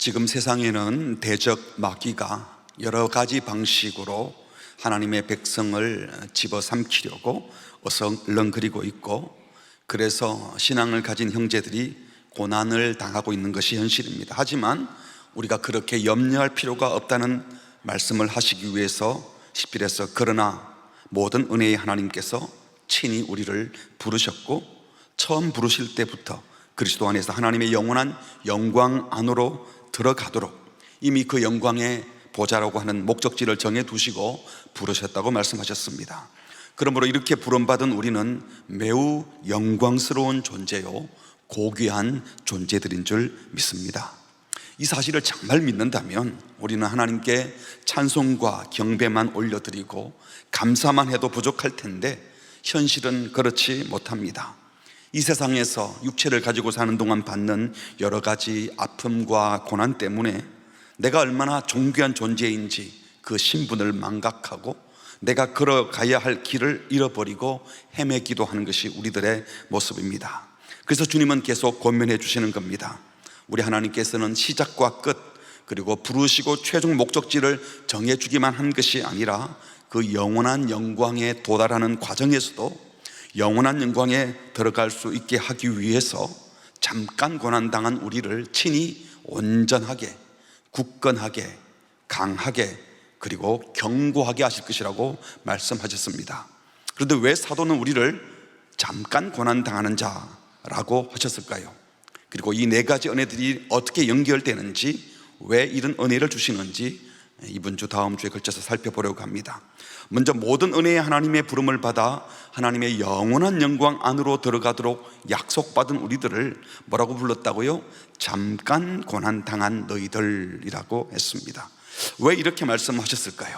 지금 세상에는 대적 마귀가 여러 가지 방식으로 하나님의 백성을 집어삼키려고 어슬렁거리고 있고, 그래서 신앙을 가진 형제들이 고난을 당하고 있는 것이 현실입니다. 하지만 우리가 그렇게 염려할 필요가 없다는 말씀을 하시기 위해서 10절에서 그러나 모든 은혜의 하나님께서 친히 우리를 부르셨고, 처음 부르실 때부터 그리스도 안에서 하나님의 영원한 영광 안으로 들어가도록 이미 그 영광의 보좌라고 하는 목적지를 정해두시고 부르셨다고 말씀하셨습니다. 그러므로 이렇게 부름받은 우리는 매우 영광스러운 존재요, 고귀한 존재들인 줄 믿습니다. 이 사실을 정말 믿는다면 우리는 하나님께 찬송과 경배만 올려드리고 감사만 해도 부족할 텐데, 현실은 그렇지 못합니다. 이 세상에서 육체를 가지고 사는 동안 받는 여러 가지 아픔과 고난 때문에 내가 얼마나 존귀한 존재인지 그 신분을 망각하고 내가 걸어가야 할 길을 잃어버리고 헤매기도 하는 것이 우리들의 모습입니다. 그래서 주님은 계속 권면해 주시는 겁니다. 우리 하나님께서는 시작과 끝, 그리고 부르시고 최종 목적지를 정해주기만 한 것이 아니라 그 영원한 영광에 도달하는 과정에서도 영원한 영광에 들어갈 수 있게 하기 위해서 잠깐 고난당한 우리를 친히 온전하게, 굳건하게, 강하게, 그리고 견고하게 하실 것이라고 말씀하셨습니다. 그런데 왜 사도는 우리를 잠깐 고난당하는 자라고 하셨을까요? 그리고 이 네 가지 은혜들이 어떻게 연결되는지, 왜 이런 은혜를 주시는지 이번 주 다음 주에 걸쳐서 살펴보려고 합니다. 먼저 모든 은혜의 하나님의 부름을 받아 하나님의 영원한 영광 안으로 들어가도록 약속받은 우리들을 뭐라고 불렀다고요? 잠깐 고난당한 너희들이라고 했습니다. 왜 이렇게 말씀하셨을까요?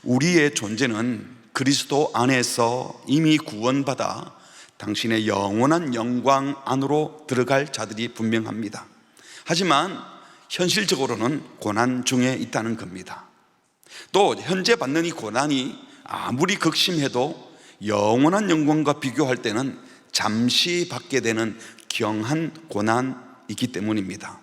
우리의 존재는 그리스도 안에서 이미 구원받아 당신의 영원한 영광 안으로 들어갈 자들이 분명합니다. 하지만 현실적으로는 고난 중에 있다는 겁니다. 또 현재 받는 이 고난이 아무리 극심해도 영원한 영광과 비교할 때는 잠시 받게 되는 경한 고난이기 때문입니다.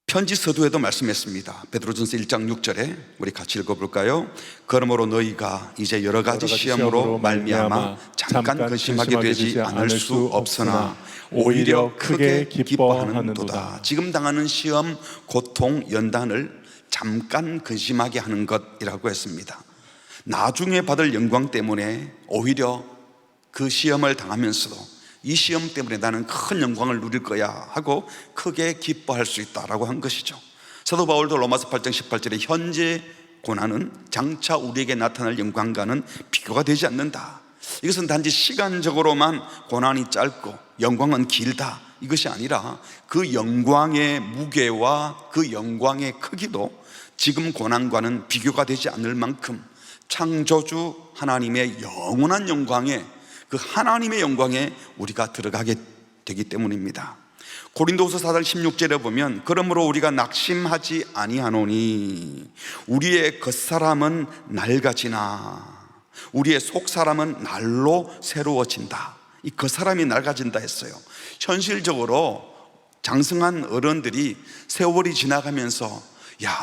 편지 서두에도 말씀했습니다. 베드로전서 1장 6절에 우리 같이 읽어볼까요? 그러므로 너희가 이제 여러 가지 시험으로 말미암아 잠깐 근심하게 되지 않을 수 없으나 오히려 크게 기뻐하는도다. 지금 당하는 시험, 고통, 연단을 잠깐 근심하게 하는 것이라고 했습니다. 나중에 받을 영광 때문에 오히려 그 시험을 당하면서도 이 시험 때문에 나는 큰 영광을 누릴 거야 하고 크게 기뻐할 수 있다라고 한 것이죠. 사도 바울도 로마서 8장 18절에 현재 고난은 장차 우리에게 나타날 영광과는 비교가 되지 않는다. 이것은 단지 시간적으로만 고난이 짧고 영광은 길다, 이것이 아니라 그 영광의 무게와 그 영광의 크기도 지금 고난과는 비교가 되지 않을 만큼 창조주 하나님의 영원한 영광에, 그 하나님의 영광에 우리가 들어가게 되기 때문입니다. 고린도후서 4장 16절에 보면 그러므로 우리가 낙심하지 아니하노니 우리의 겉사람은 낡아지나 우리의 속사람은 날로 새로워진다. 이 겉사람이 낡아진다 했어요. 현실적으로 장성한 어른들이 세월이 지나가면서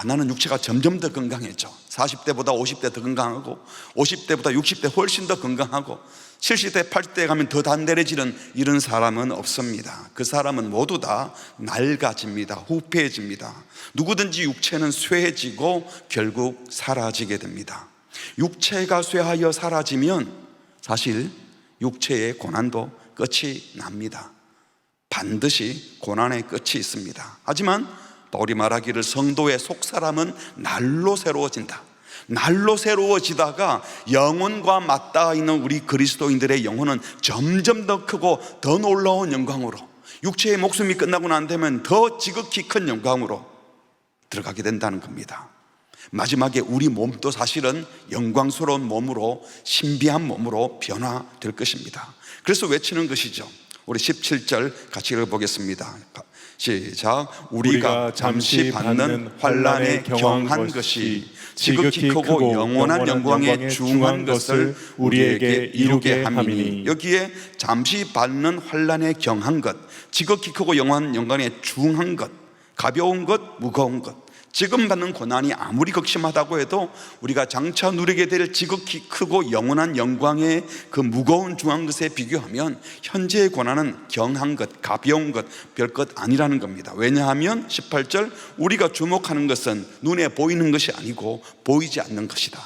나는 육체가 점점 더 건강해져. 40대보다 50대 더 건강하고 50대보다 60대 훨씬 더 건강하고 70대 80대 가면 더 단단해지는 이런 사람은 없습니다. 그 사람은 모두 다 낡아집니다. 후패해집니다. 누구든지 육체는 쇠해지고 결국 사라지게 됩니다. 육체가 쇠하여 사라지면 사실 육체의 고난도 끝이 납니다. 반드시 고난의 끝이 있습니다. 하지만 바울이 말하기를 성도의 속사람은 날로 새로워진다. 날로 새로워지다가 영혼과 맞닿아 있는 우리 그리스도인들의 영혼은 점점 더 크고 더 놀라운 영광으로, 육체의 목숨이 끝나고 난 되면 더 지극히 큰 영광으로 들어가게 된다는 겁니다. 마지막에 우리 몸도 사실은 영광스러운 몸으로, 신비한 몸으로 변화될 것입니다. 그래서 외치는 것이죠. 우리 17절 같이 읽어보겠습니다. 시작. 우리가 잠시 받는 환난에 경한 것이 지극히 크고 영원한 영광에 중한 것을 우리에게 이루게 함이니. 여기에 잠시 받는 환난에 경한 것, 지극히 크고 영원한 영광에 중한 것, 가벼운 것, 무거운 것, 지금 받는 고난이 아무리 극심하다고 해도 우리가 장차 누리게 될 지극히 크고 영원한 영광의 그 무거운 중한 것에 비교하면 현재의 고난은 경한 것, 가벼운 것, 별것 아니라는 겁니다. 왜냐하면 18절, 우리가 주목하는 것은 눈에 보이는 것이 아니고 보이지 않는 것이다.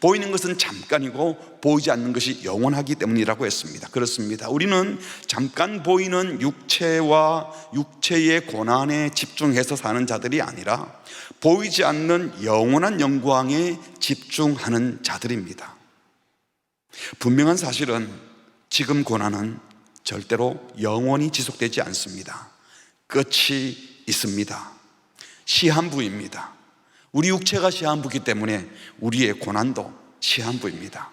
보이는 것은 잠깐이고 보이지 않는 것이 영원하기 때문이라고 했습니다. 그렇습니다. 우리는 잠깐 보이는 육체와 육체의 고난에 집중해서 사는 자들이 아니라 보이지 않는 영원한 영광에 집중하는 자들입니다. 분명한 사실은 지금 고난은 절대로 영원히 지속되지 않습니다. 끝이 있습니다. 시한부입니다. 우리 육체가 시한부이기 때문에 우리의 고난도 시한부입니다.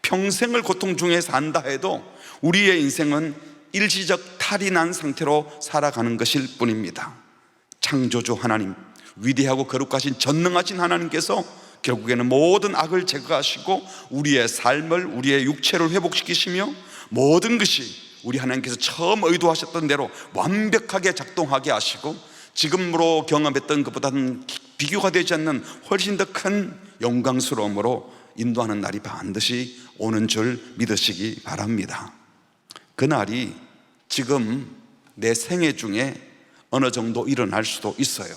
평생을 고통 중에 산다 해도 우리의 인생은 일시적 탈이 난 상태로 살아가는 것일 뿐입니다. 창조주 하나님, 위대하고 거룩하신 전능하신 하나님께서 결국에는 모든 악을 제거하시고 우리의 삶을, 우리의 육체를 회복시키시며 모든 것이 우리 하나님께서 처음 의도하셨던 대로 완벽하게 작동하게 하시고 지금으로 경험했던 것보다는 비교가 되지 않는 훨씬 더 큰 영광스러움으로 인도하는 날이 반드시 오는 줄 믿으시기 바랍니다. 그 날이 지금 내 생애 중에 어느 정도 일어날 수도 있어요.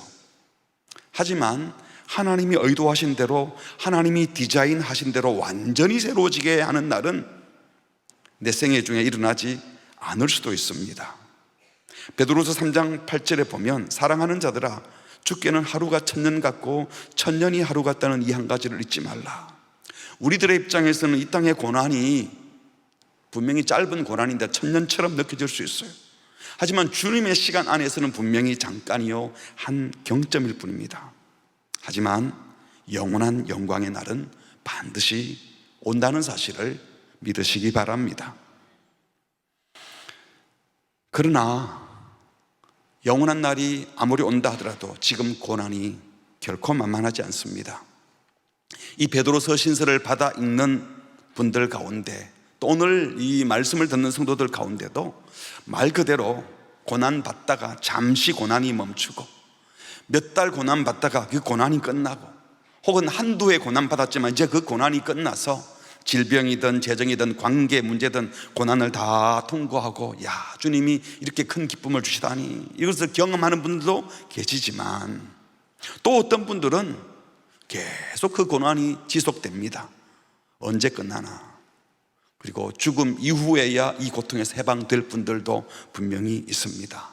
하지만 하나님이 의도하신 대로, 하나님이 디자인하신 대로 완전히 새로워지게 하는 날은 내 생애 중에 일어나지 않을 수도 있습니다. 베드로서 3장 8절에 보면 사랑하는 자들아, 주께는 하루가 천년 같고 천년이 하루 같다는 이 한 가지를 잊지 말라. 우리들의 입장에서는 이 땅의 고난이 분명히 짧은 고난인데 천년처럼 느껴질 수 있어요. 하지만 주님의 시간 안에서는 분명히 잠깐이요 한 경점일 뿐입니다. 하지만 영원한 영광의 날은 반드시 온다는 사실을 믿으시기 바랍니다. 그러나 영원한 날이 아무리 온다 하더라도 지금 고난이 결코 만만하지 않습니다. 이 베드로서 신서를 받아 읽는 분들 가운데, 또 오늘 이 말씀을 듣는 성도들 가운데도 말 그대로 고난 받다가 잠시 고난이 멈추고 몇 달 고난 받다가 그 고난이 끝나고, 혹은 한두 해 고난 받았지만 이제 그 고난이 끝나서 질병이든 재정이든 관계 문제든 고난을 다 통과하고, 야, 주님이 이렇게 큰 기쁨을 주시다니, 이것을 경험하는 분들도 계시지만 또 어떤 분들은 계속 그 고난이 지속됩니다. 언제 끝나나. 그리고 죽음 이후에야 이 고통에서 해방될 분들도 분명히 있습니다.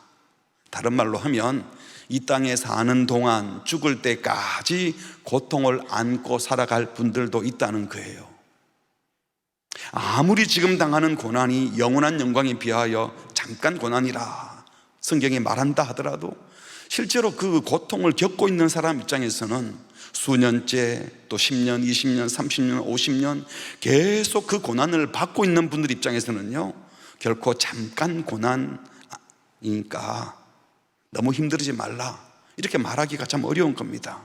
다른 말로 하면 이 땅에 사는 동안 죽을 때까지 고통을 안고 살아갈 분들도 있다는 거예요. 아무리 지금 당하는 고난이 영원한 영광에 비하여 잠깐 고난이라 성경이 말한다 하더라도 실제로 그 고통을 겪고 있는 사람 입장에서는 수년째, 또 10년, 20년, 30년, 50년 계속 그 고난을 받고 있는 분들 입장에서는요, 결코 잠깐 고난이니까 너무 힘들지 말라, 이렇게 말하기가 참 어려운 겁니다.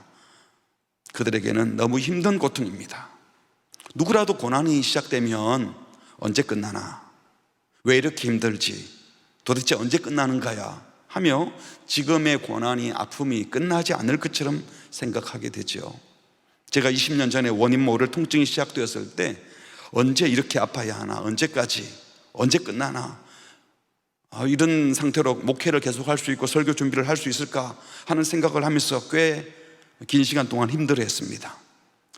그들에게는 너무 힘든 고통입니다. 누구라도 고난이 시작되면 언제 끝나나, 왜 이렇게 힘들지, 도대체 언제 끝나는 거야 하며 지금의 고난이, 아픔이 끝나지 않을 것처럼 생각하게 되죠. 제가 20년 전에 원인 모를 통증이 시작되었을 때 언제 이렇게 아파야 하나, 언제까지, 언제 끝나나, 이런 상태로 목회를 계속할 수 있고 설교 준비를 할 수 있을까 하는 생각을 하면서 꽤 긴 시간 동안 힘들어했습니다.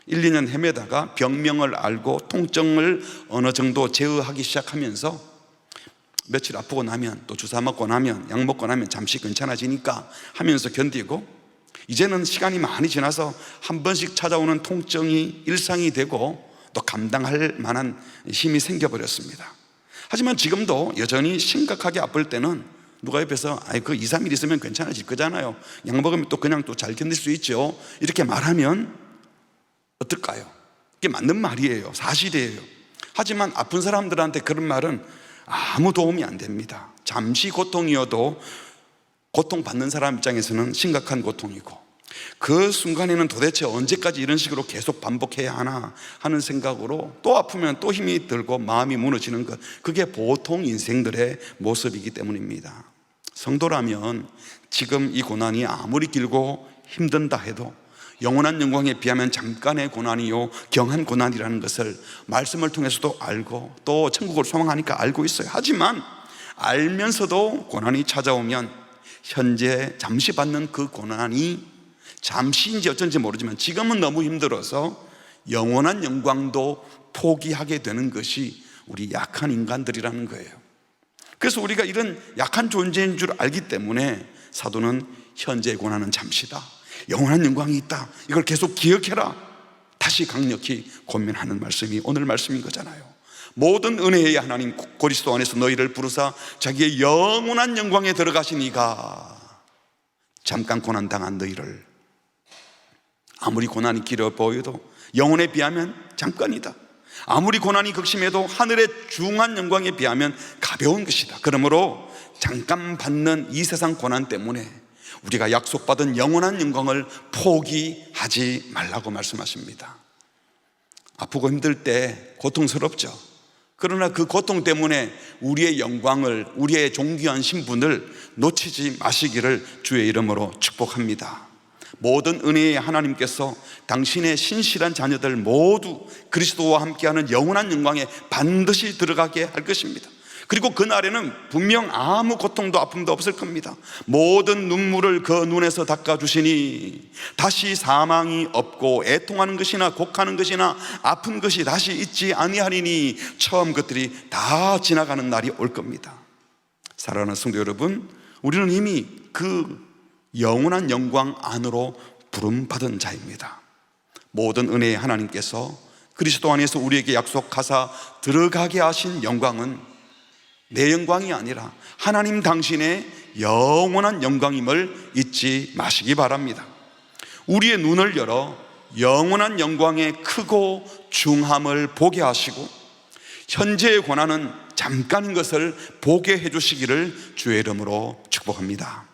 1, 2년 헤매다가 병명을 알고 통증을 어느 정도 제어하기 시작하면서 며칠 아프고 나면 또 주사 맞고 나면 약 먹고 나면 잠시 괜찮아지니까 하면서 견디고, 이제는 시간이 많이 지나서 한 번씩 찾아오는 통증이 일상이 되고 또 감당할 만한 힘이 생겨버렸습니다. 하지만 지금도 여전히 심각하게 아플 때는 누가 옆에서 그 2, 3일 있으면 괜찮아질 거잖아요, 약 먹으면 또 그냥 또 잘 견딜 수 있죠, 이렇게 말하면 어떨까요? 이게 맞는 말이에요. 사실이에요. 하지만 아픈 사람들한테 그런 말은 아무 도움이 안 됩니다. 잠시 고통이어도 고통받는 사람 입장에서는 심각한 고통이고, 그 순간에는 도대체 언제까지 이런 식으로 계속 반복해야 하나 하는 생각으로 또 아프면 또 힘이 들고 마음이 무너지는 것, 그게 보통 인생들의 모습이기 때문입니다. 성도라면 지금 이 고난이 아무리 길고 힘든다 해도 영원한 영광에 비하면 잠깐의 고난이요 경한 고난이라는 것을 말씀을 통해서도 알고, 또 천국을 소망하니까 알고 있어요. 하지만 알면서도 고난이 찾아오면 현재 잠시 받는 그 고난이 잠시인지 어쩐지 모르지만 지금은 너무 힘들어서 영원한 영광도 포기하게 되는 것이 우리 약한 인간들이라는 거예요. 그래서 우리가 이런 약한 존재인 줄 알기 때문에 사도는 현재의 고난은 잠시다, 영원한 영광이 있다, 이걸 계속 기억해라, 다시 강력히 권면하는 말씀이 오늘 말씀인 거잖아요. 모든 은혜의 하나님 그리스도 안에서 너희를 부르사 자기의 영원한 영광에 들어가신 이가 잠깐 고난당한 너희를, 아무리 고난이 길어 보여도 영혼에 비하면 잠깐이다, 아무리 고난이 극심해도 하늘의 중한 영광에 비하면 가벼운 것이다. 그러므로 잠깐 받는 이 세상 고난 때문에 우리가 약속받은 영원한 영광을 포기하지 말라고 말씀하십니다. 아프고 힘들 때 고통스럽죠. 그러나 그 고통 때문에 우리의 영광을, 우리의 존귀한 신분을 놓치지 마시기를 주의 이름으로 축복합니다. 모든 은혜의 하나님께서 당신의 신실한 자녀들 모두 그리스도와 함께하는 영원한 영광에 반드시 들어가게 할 것입니다. 그리고 그날에는 분명 아무 고통도 아픔도 없을 겁니다. 모든 눈물을 그 눈에서 닦아주시니 다시 사망이 없고 애통하는 것이나 곡하는 것이나 아픈 것이 다시 있지 아니하리니 처음 것들이 다 지나가는 날이 올 겁니다. 사랑하는 성도 여러분, 우리는 이미 그 영원한 영광 안으로 부름받은 자입니다. 모든 은혜의 하나님께서 그리스도 안에서 우리에게 약속하사 들어가게 하신 영광은 내 영광이 아니라 하나님 당신의 영원한 영광임을 잊지 마시기 바랍니다. 우리의 눈을 열어 영원한 영광의 크고 중함을 보게 하시고 현재의 고난은 잠깐인 것을 보게 해주시기를 주의 이름으로 축복합니다.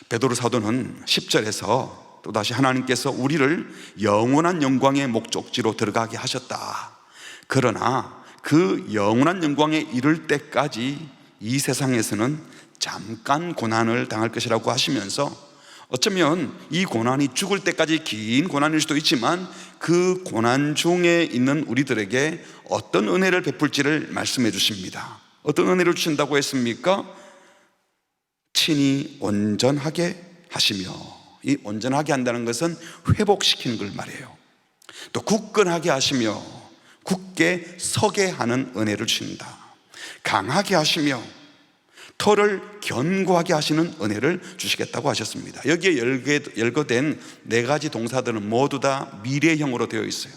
베드로 사도는 10절에서 또다시 하나님께서 우리를 영원한 영광의 목적지로 들어가게 하셨다, 그러나 그 영원한 영광에 이를 때까지 이 세상에서는 잠깐 고난을 당할 것이라고 하시면서, 어쩌면 이 고난이 죽을 때까지 긴 고난일 수도 있지만 그 고난 중에 있는 우리들에게 어떤 은혜를 베풀지를 말씀해 주십니다. 어떤 은혜를 주신다고 했습니까? 친히 온전하게 하시며, 이 온전하게 한다는 것은 회복시키는 걸 말해요. 또 굳건하게 하시며 굳게 서게 하는 은혜를 주신다. 강하게 하시며 터를 견고하게 하시는 은혜를 주시겠다고 하셨습니다. 여기에 열거된 네 가지 동사들은 모두 다 미래형으로 되어 있어요.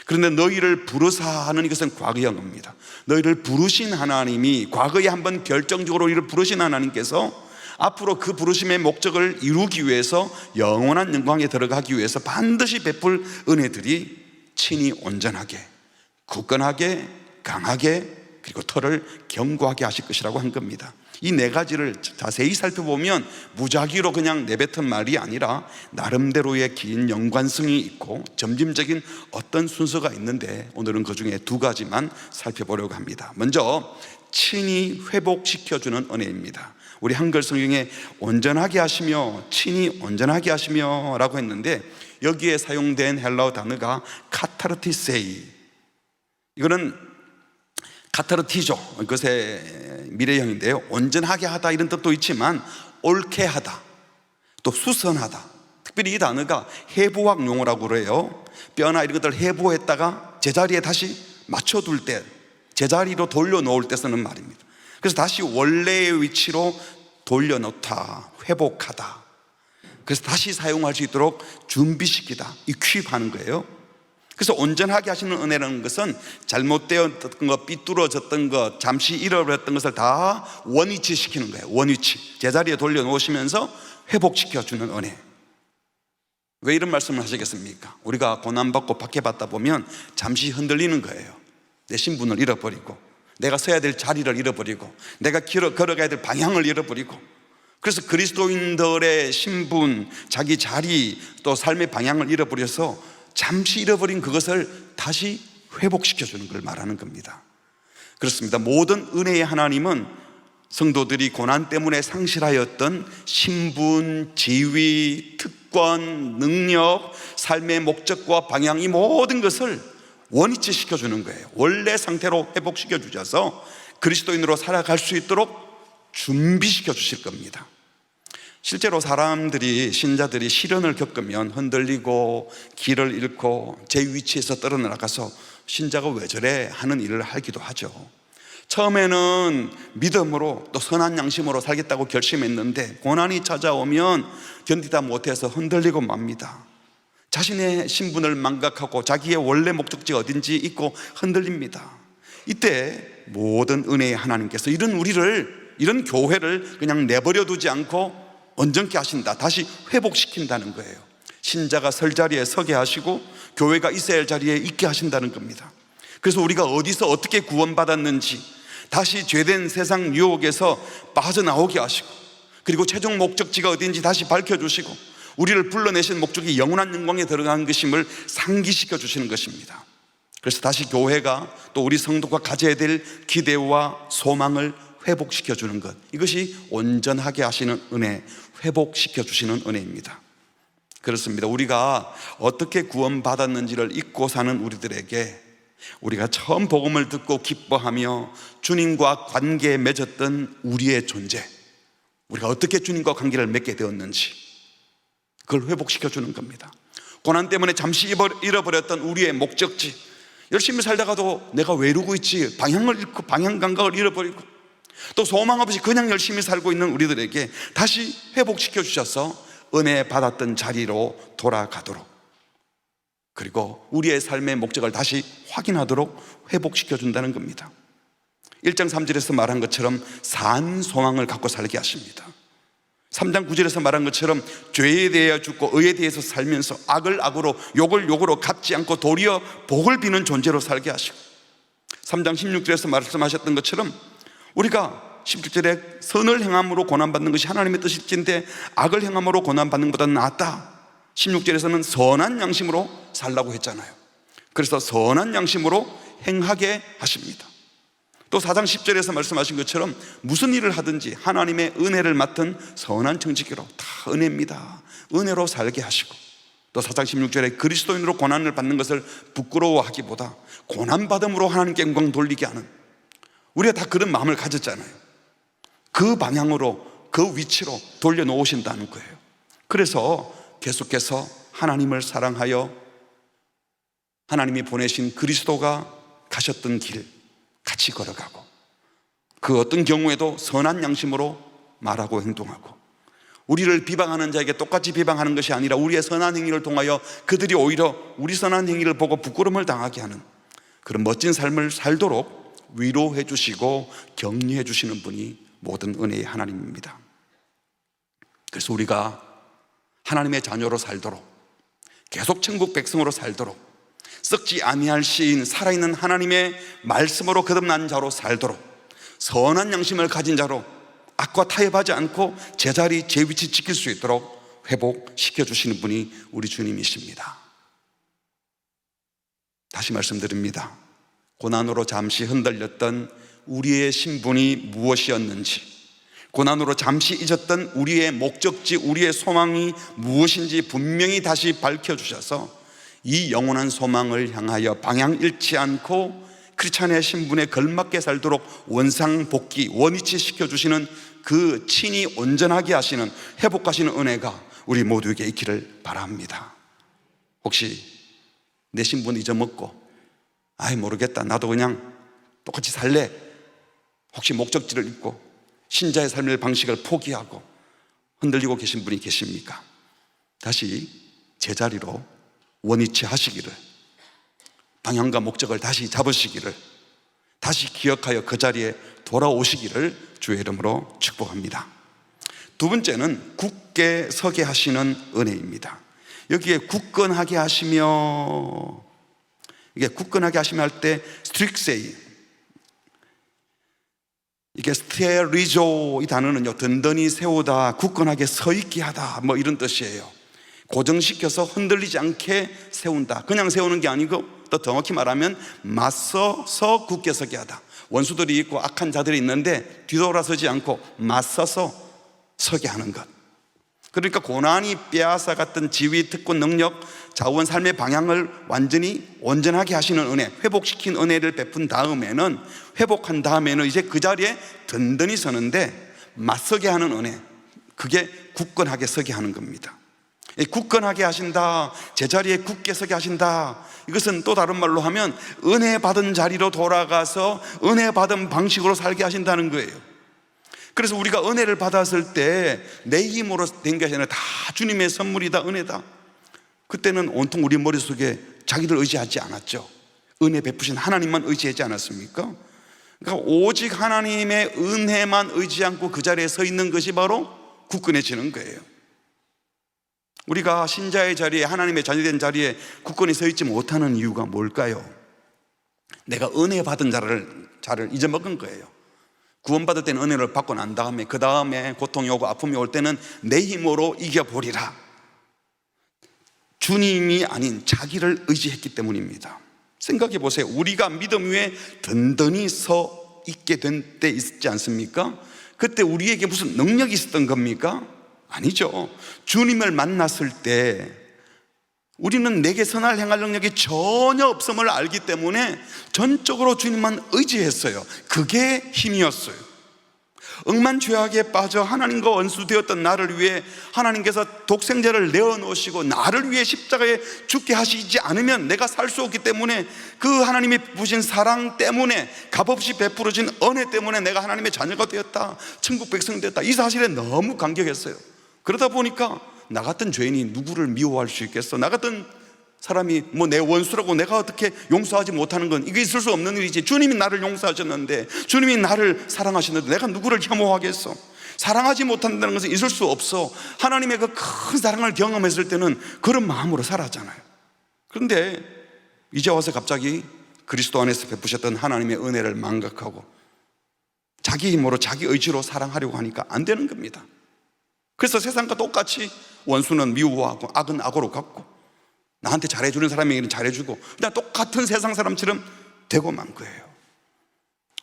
그런데 너희를 부르사 하는 이것은 과거형입니다. 너희를 부르신 하나님이, 과거에 한번 결정적으로 우리를 부르신 하나님께서 앞으로 그 부르심의 목적을 이루기 위해서, 영원한 영광에 들어가기 위해서 반드시 베풀 은혜들이 친히 온전하게, 굳건하게, 강하게, 그리고 터를 견고하게 하실 것이라고 한 겁니다. 이 네 가지를 자세히 살펴보면 무작위로 그냥 내뱉은 말이 아니라 나름대로의 긴 연관성이 있고 점진적인 어떤 순서가 있는데, 오늘은 그 중에 두 가지만 살펴보려고 합니다. 먼저 친히 회복시켜주는 은혜입니다. 우리 한글 성경에 온전하게 하시며, 친히 온전하게 하시며 라고 했는데, 여기에 사용된 헬라어 단어가 카타르티세이, 이거는 카타르티죠, 그것의 미래형인데요. 온전하게 하다 이런 뜻도 있지만 옳게 하다, 또 수선하다. 특별히 이 단어가 해부학 용어라고 그래요. 뼈나 이런 것들을 해부했다가 제자리에 다시 맞춰둘 때, 제자리로 돌려놓을 때 쓰는 말입니다. 그래서 다시 원래의 위치로 돌려놓다, 회복하다. 그래서 다시 사용할 수 있도록 준비시키다, 이퀴하는 거예요. 그래서 온전하게 하시는 은혜라는 것은 잘못되었던 것, 삐뚤어졌던 것, 잠시 잃어버렸던 것을 다 원위치시키는 거예요. 원위치, 제자리에 돌려놓으시면서 회복시켜주는 은혜. 왜 이런 말씀을 하시겠습니까? 우리가 고난받고 박해받다 보면 잠시 흔들리는 거예요. 내 신분을 잃어버리고, 내가 서야 될 자리를 잃어버리고, 내가 걸어가야 될 방향을 잃어버리고, 그래서 그리스도인들의 신분, 자기 자리, 또 삶의 방향을 잃어버려서 잠시 잃어버린 그것을 다시 회복시켜주는 걸 말하는 겁니다. 그렇습니다. 모든 은혜의 하나님은 성도들이 고난 때문에 상실하였던 신분, 지위, 특권, 능력, 삶의 목적과 방향, 이 모든 것을 원위치 시켜주는 거예요. 원래 상태로 회복시켜 주셔서 그리스도인으로 살아갈 수 있도록 준비시켜 주실 겁니다. 실제로 사람들이, 신자들이 시련을 겪으면 흔들리고 길을 잃고 제 위치에서 떨어나가서 신자가 왜 저래 하는 일을 하기도 하죠. 처음에는 믿음으로 또 선한 양심으로 살겠다고 결심했는데 고난이 찾아오면 견디다 못해서 흔들리고 맙니다. 자신의 신분을 망각하고 자기의 원래 목적지가 어딘지 잊고 흔들립니다. 이때 모든 은혜의 하나님께서 이런 교회를 그냥 내버려 두지 않고 온전케 하신다, 다시 회복시킨다는 거예요. 신자가 설 자리에 서게 하시고 교회가 있어야 할 자리에 있게 하신다는 겁니다. 그래서 우리가 어디서 어떻게 구원받았는지 다시 죄된 세상 유혹에서 빠져나오게 하시고, 그리고 최종 목적지가 어딘지 다시 밝혀주시고, 우리를 불러내신 목적이 영원한 영광에 들어가는 것임을 상기시켜 주시는 것입니다. 그래서 다시 교회가 또 우리 성도가 가져야 될 기대와 소망을 회복시켜 주는 것, 이것이 온전하게 하시는 은혜, 회복시켜 주시는 은혜입니다. 그렇습니다. 우리가 어떻게 구원받았는지를 잊고 사는 우리들에게, 우리가 처음 복음을 듣고 기뻐하며 주님과 관계에 맺었던 우리의 존재, 우리가 어떻게 주님과 관계를 맺게 되었는지 그걸 회복시켜 주는 겁니다. 고난 때문에 잠시 잃어버렸던 우리의 목적지, 열심히 살다가도 내가 왜 이러고 있지, 방향을 잃고 방향 감각을 잃어버리고 또 소망 없이 그냥 열심히 살고 있는 우리들에게 다시 회복시켜 주셔서 은혜 받았던 자리로 돌아가도록, 그리고 우리의 삶의 목적을 다시 확인하도록 회복시켜 준다는 겁니다. 1장 3절에서 말한 것처럼 산 소망을 갖고 살게 하십니다. 3장 9절에서 말한 것처럼 죄에 대하여 죽고 의에 대해서 살면서 악을 악으로 욕을 욕으로 갚지 않고 도리어 복을 비는 존재로 살게 하시고, 3장 16절에서 말씀하셨던 것처럼 우리가 17절에 선을 행함으로 고난받는 것이 하나님의 뜻일진데 악을 행함으로 고난받는 것보다 낫다, 16절에서는 선한 양심으로 살라고 했잖아요. 그래서 선한 양심으로 행하게 하십니다. 또 4장 10절에서 말씀하신 것처럼 무슨 일을 하든지 하나님의 은혜를 맡은 선한 청지기로, 다 은혜입니다, 은혜로 살게 하시고, 또 4장 16절에 그리스도인으로 고난을 받는 것을 부끄러워하기보다 고난받음으로 하나님께 영광 돌리게 하는, 우리가 다 그런 마음을 가졌잖아요. 그 방향으로, 그 위치로 돌려놓으신다는 거예요. 그래서 계속해서 하나님을 사랑하여 하나님이 보내신 그리스도가 가셨던 길 같이 걸어가고, 그 어떤 경우에도 선한 양심으로 말하고 행동하고, 우리를 비방하는 자에게 똑같이 비방하는 것이 아니라 우리의 선한 행위를 통하여 그들이 오히려 우리 선한 행위를 보고 부끄러움을 당하게 하는 그런 멋진 삶을 살도록 위로해 주시고 격려해 주시는 분이 모든 은혜의 하나님입니다. 그래서 우리가 하나님의 자녀로 살도록, 계속 천국 백성으로 살도록, 썩지 아니할 시인 살아있는 하나님의 말씀으로 거듭난 자로 살도록, 선한 양심을 가진 자로 악과 타협하지 않고 제자리 제 위치 지킬 수 있도록 회복시켜 주시는 분이 우리 주님이십니다. 다시 말씀드립니다. 고난으로 잠시 흔들렸던 우리의 신분이 무엇이었는지, 고난으로 잠시 잊었던 우리의 목적지, 우리의 소망이 무엇인지 분명히 다시 밝혀주셔서 이 영원한 소망을 향하여 방향 잃지 않고 크리스찬의 신분에 걸맞게 살도록 원상복귀, 원위치 시켜주시는 그 친히 온전하게 하시는, 회복하시는 은혜가 우리 모두에게 있기를 바랍니다. 혹시 내 신분 잊어먹고 아이 모르겠다, 나도 그냥 똑같이 살래, 혹시 목적지를 잊고 신자의 삶의 방식을 포기하고 흔들리고 계신 분이 계십니까? 다시 제자리로 원위치 하시기를, 방향과 목적을 다시 잡으시기를, 다시 기억하여 그 자리에 돌아오시기를 주의 이름으로 축복합니다. 두 번째는 굳게 서게 하시는 은혜입니다. 여기에 굳건하게 하시며, 이게 굳건하게 하시며 할 때 스트릭세이, 이게 스테리조 이 단어는요, 든든히 세우다, 굳건하게 서 있게 하다, 뭐 이런 뜻이에요. 고정시켜서 흔들리지 않게 세운다. 그냥 세우는 게 아니고 또 정확히 말하면 맞서서 굳게 서게 하다. 원수들이 있고 악한 자들이 있는데 뒤돌아서지 않고 맞서서 서게 하는 것. 그러니까 고난이 빼앗아갔던 지위, 특권, 능력, 자원, 삶의 방향을 완전히 온전하게 하시는 은혜, 회복시킨 은혜를 베푼 다음에는, 회복한 다음에는 이제 그 자리에 든든히 서는데 맞서게 하는 은혜, 그게 굳건하게 서게 하는 겁니다. 굳건하게 하신다, 제자리에 굳게 서게 하신다, 이것은 또 다른 말로 하면 은혜 받은 자리로 돌아가서 은혜 받은 방식으로 살게 하신다는 거예요. 그래서 우리가 은혜를 받았을 때 내 힘으로 된 게 아니라 다 주님의 선물이다, 은혜다. 그때는 온통 우리 머릿속에 자기를 의지하지 않았죠. 은혜 베푸신 하나님만 의지하지 않았습니까? 그러니까 오직 하나님의 은혜만 의지 않고 그 자리에 서 있는 것이 바로 굳건해지는 거예요. 우리가 신자의 자리에, 하나님의 자녀된 자리에 굳건히 서 있지 못하는 이유가 뭘까요? 내가 은혜 받은 자를 잊어먹은 거예요. 구원받을 때는 은혜를 받고 난 다음에, 그 다음에 고통이 오고 아픔이 올 때는 내 힘으로 이겨보리라, 주님이 아닌 자기를 의지했기 때문입니다. 생각해 보세요. 우리가 믿음 위에 든든히 서 있게 된 때 있지 않습니까? 그때 우리에게 무슨 능력이 있었던 겁니까? 아니죠. 주님을 만났을 때 우리는 내게 선할 행할 능력이 전혀 없음을 알기 때문에 전적으로 주님만 의지했어요. 그게 힘이었어요. 억만죄악에 빠져 하나님과 원수되었던 나를 위해 하나님께서 독생자를 내어놓으시고 나를 위해 십자가에 죽게 하시지 않으면 내가 살 수 없기 때문에, 그 하나님이 부신 사랑 때문에, 값없이 베풀어진 은혜 때문에 내가 하나님의 자녀가 되었다, 천국 백성이 되었다, 이 사실에 너무 감격했어요. 그러다 보니까 나 같은 죄인이 누구를 미워할 수 있겠어? 나 같은 사람이 뭐 내 원수라고 내가 어떻게 용서하지 못하는 건, 이게 있을 수 없는 일이지. 주님이 나를 용서하셨는데, 주님이 나를 사랑하셨는데 내가 누구를 혐오하겠어? 사랑하지 못한다는 것은 있을 수 없어. 하나님의 그 큰 사랑을 경험했을 때는 그런 마음으로 살았잖아요. 그런데 이제 와서 갑자기 그리스도 안에서 베푸셨던 하나님의 은혜를 망각하고 자기 힘으로, 자기 의지로 사랑하려고 하니까 안 되는 겁니다. 그래서 세상과 똑같이 원수는 미워하고 악은 악으로 갚고 나한테 잘해주는 사람에게는 잘해주고 그냥 똑같은 세상 사람처럼 되고 만 거예요.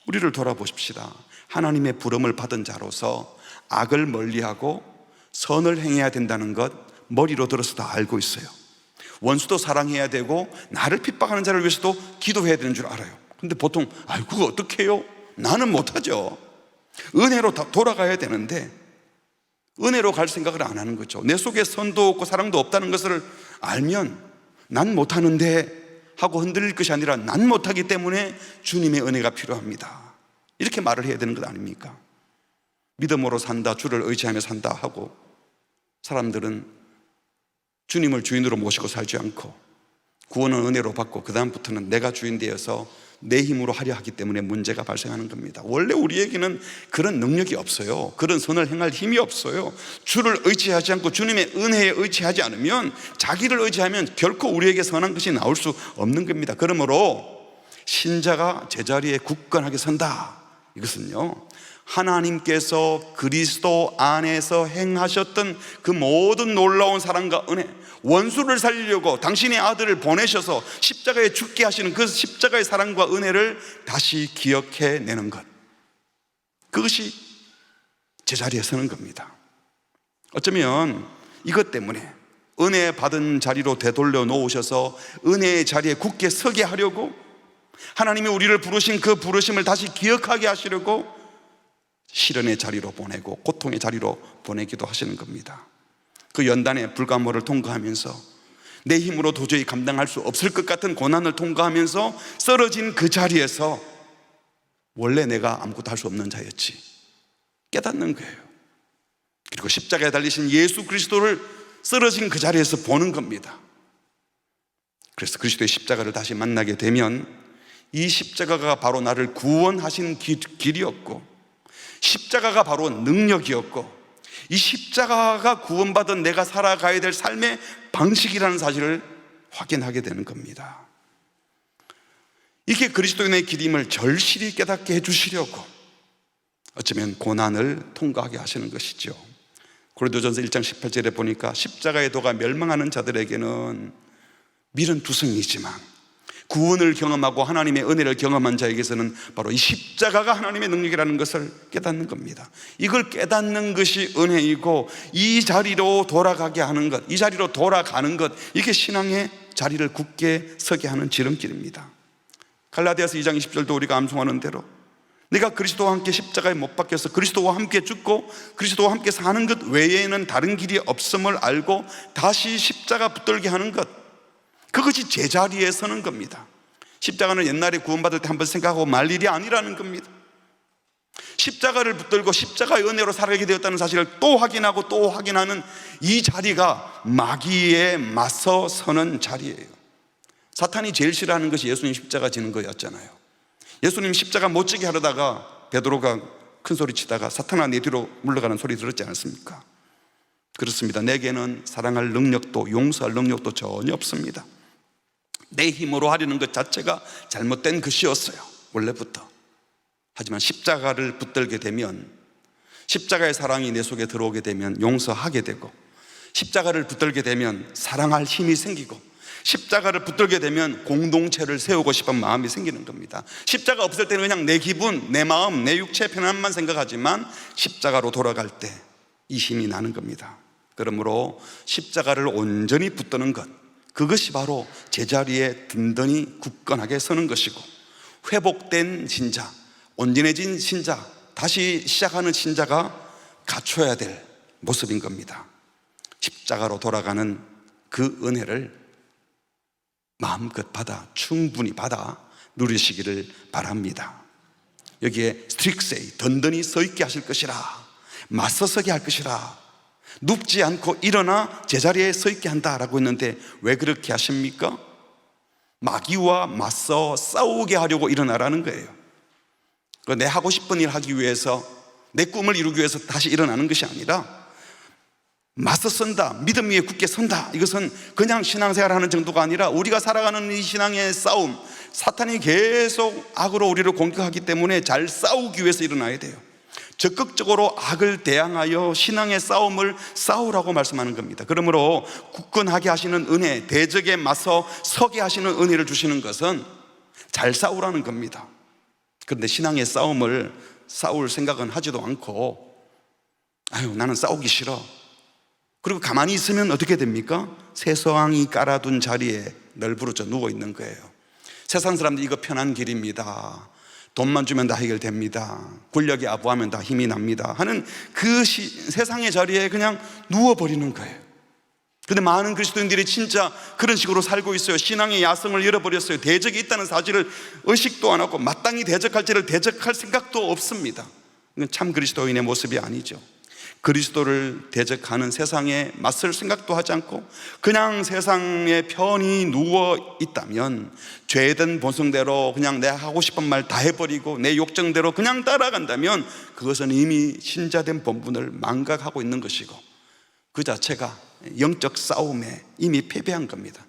우리를 돌아보십시다. 하나님의 부름을 받은 자로서 악을 멀리하고 선을 행해야 된다는 것 머리로 들어서 다 알고 있어요. 원수도 사랑해야 되고 나를 핍박하는 자를 위해서도 기도해야 되는 줄 알아요. 근데 보통 그거 어떻게 해요? 나는 못하죠. 은혜로 다 돌아가야 되는데 은혜로 갈 생각을 안 하는 거죠. 내 속에 선도 없고 사랑도 없다는 것을 알면 난 못하는데 하고 흔들릴 것이 아니라 난 못하기 때문에 주님의 은혜가 필요합니다, 이렇게 말을 해야 되는 것 아닙니까? 믿음으로 산다, 주를 의지하며 산다 하고 사람들은 주님을 주인으로 모시고 살지 않고 구원은 은혜로 받고 그 다음부터는 내가 주인 되어서 내 힘으로 하려 하기 때문에 문제가 발생하는 겁니다. 원래 우리에게는 그런 능력이 없어요. 그런 선을 행할 힘이 없어요. 주를 의지하지 않고 주님의 은혜에 의지하지 않으면, 자기를 의지하면 결코 우리에게 선한 것이 나올 수 없는 겁니다. 그러므로 신자가 제자리에 굳건하게 선다, 이것은요, 하나님께서 그리스도 안에서 행하셨던 그 모든 놀라운 사랑과 은혜, 원수를 살리려고 당신의 아들을 보내셔서 십자가에 죽게 하시는 그 십자가의 사랑과 은혜를 다시 기억해내는 것, 그것이 제자리에 서는 겁니다. 어쩌면 이것 때문에 은혜 받은 자리로 되돌려 놓으셔서 은혜의 자리에 굳게 서게 하려고, 하나님이 우리를 부르신 그 부르심을 다시 기억하게 하시려고 시련의 자리로 보내고 고통의 자리로 보내기도 하시는 겁니다. 그 연단의 불가모를 통과하면서 내 힘으로 도저히 감당할 수 없을 것 같은 고난을 통과하면서 쓰러진 그 자리에서 원래 내가 아무것도 할 수 없는 자였지 깨닫는 거예요. 그리고 십자가에 달리신 예수 그리스도를 쓰러진 그 자리에서 보는 겁니다. 그래서 그리스도의 십자가를 다시 만나게 되면 이 십자가가 바로 나를 구원하신 길이었고, 십자가가 바로 능력이었고, 이 십자가가 구원받은 내가 살아가야 될 삶의 방식이라는 사실을 확인하게 되는 겁니다. 이게 그리스도인의 길임을 절실히 깨닫게 해주시려고 어쩌면 고난을 통과하게 하시는 것이죠. 고린도전서 1장 18절에 보니까 십자가의 도가 멸망하는 자들에게는 밀은 투성이지만 구원을 경험하고 하나님의 은혜를 경험한 자에게서는 바로 이 십자가가 하나님의 능력이라는 것을 깨닫는 겁니다. 이걸 깨닫는 것이 은혜이고, 이 자리로 돌아가게 하는 것, 이 자리로 돌아가는 것, 이게 신앙의 자리를 굳게 서게 하는 지름길입니다. 갈라디아서 2장 20절도 우리가 암송하는 대로 내가 그리스도와 함께 십자가에 못 박혀서 그리스도와 함께 죽고 그리스도와 함께 사는 것 외에는 다른 길이 없음을 알고 다시 십자가 붙들게 하는 것, 그것이 제자리에 서는 겁니다. 십자가는 옛날에 구원받을 때 한번 생각하고 말 일이 아니라는 겁니다. 십자가를 붙들고 십자가의 은혜로 살아가게 되었다는 사실을 또 확인하고 또 확인하는 이 자리가 마귀에 맞서 서는 자리예요. 사탄이 제일 싫어하는 것이 예수님 십자가 지는 거였잖아요. 예수님 십자가 못 지게 하려다가 베드로가 큰 소리 치다가 사탄아 내 뒤로 물러가는 소리 들었지 않습니까? 그렇습니다. 내게는 사랑할 능력도 용서할 능력도 전혀 없습니다. 내 힘으로 하려는 것 자체가 잘못된 것이었어요, 원래부터. 하지만 십자가를 붙들게 되면, 십자가의 사랑이 내 속에 들어오게 되면 용서하게 되고, 십자가를 붙들게 되면 사랑할 힘이 생기고, 십자가를 붙들게 되면 공동체를 세우고 싶은 마음이 생기는 겁니다. 십자가 없을 때는 그냥 내 기분, 내 마음, 내 육체의 편안함만 생각하지만 십자가로 돌아갈 때 이 힘이 나는 겁니다. 그러므로 십자가를 온전히 붙드는 것, 그것이 바로 제자리에 든든히 굳건하게 서는 것이고, 회복된 신자, 온전해진 신자, 다시 시작하는 신자가 갖춰야 될 모습인 겁니다. 십자가로 돌아가는 그 은혜를 마음껏 받아, 충분히 받아 누리시기를 바랍니다. 여기에 스트릭세이, 든든히 서 있게 하실 것이라, 맞서서게 할 것이라, 눕지 않고 일어나 제자리에 서 있게 한다라고 했는데 왜 그렇게 하십니까? 마귀와 맞서 싸우게 하려고 일어나라는 거예요. 내 하고 싶은 일 하기 위해서, 내 꿈을 이루기 위해서 다시 일어나는 것이 아니라 맞서 선다, 믿음 위에 굳게 선다. 이것은 그냥 신앙생활하는 정도가 아니라 우리가 살아가는 이 신앙의 싸움, 사탄이 계속 악으로 우리를 공격하기 때문에 잘 싸우기 위해서 일어나야 돼요. 적극적으로 악을 대항하여 신앙의 싸움을 싸우라고 말씀하는 겁니다. 그러므로 굳건하게 하시는 은혜, 대적에 맞서 서게 하시는 은혜를 주시는 것은 잘 싸우라는 겁니다. 그런데 신앙의 싸움을 싸울 생각은 하지도 않고, 아유 나는 싸우기 싫어, 그리고 가만히 있으면 어떻게 됩니까? 새서왕이 깔아둔 자리에 널브러져 누워 있는 거예요. 세상 사람들 이거 편한 길입니다, 돈만 주면 다 해결됩니다, 권력이 아부하면 다 힘이 납니다 하는 그 세상의 자리에 그냥 누워버리는 거예요. 근데 많은 그리스도인들이 진짜 그런 식으로 살고 있어요. 신앙의 야성을 잃어버렸어요. 대적이 있다는 사실을 의식도 안 하고 마땅히 대적할지를 대적할 생각도 없습니다. 이건 참 그리스도인의 모습이 아니죠. 그리스도를 대적하는 세상에 맞설 생각도 하지 않고 그냥 세상에 편히 누워 있다면, 죄된 본성대로 그냥 내가 하고 싶은 말 다 해버리고 내 욕정대로 그냥 따라간다면 그것은 이미 신자된 본분을 망각하고 있는 것이고, 그 자체가 영적 싸움에 이미 패배한 겁니다.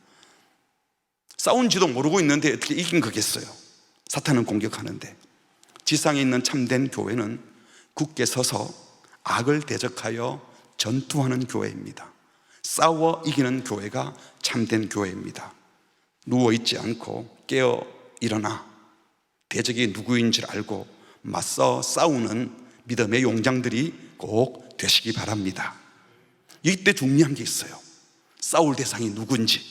싸운지도 모르고 있는데 어떻게 이긴 거겠어요? 사탄은 공격하는데. 지상에 있는 참된 교회는 굳게 서서 악을 대적하여 전투하는 교회입니다. 싸워 이기는 교회가 참된 교회입니다. 누워있지 않고 깨어 일어나 대적이 누구인 줄 알고 맞서 싸우는 믿음의 용장들이 꼭 되시기 바랍니다. 이때 중요한 게 있어요. 싸울 대상이 누군지,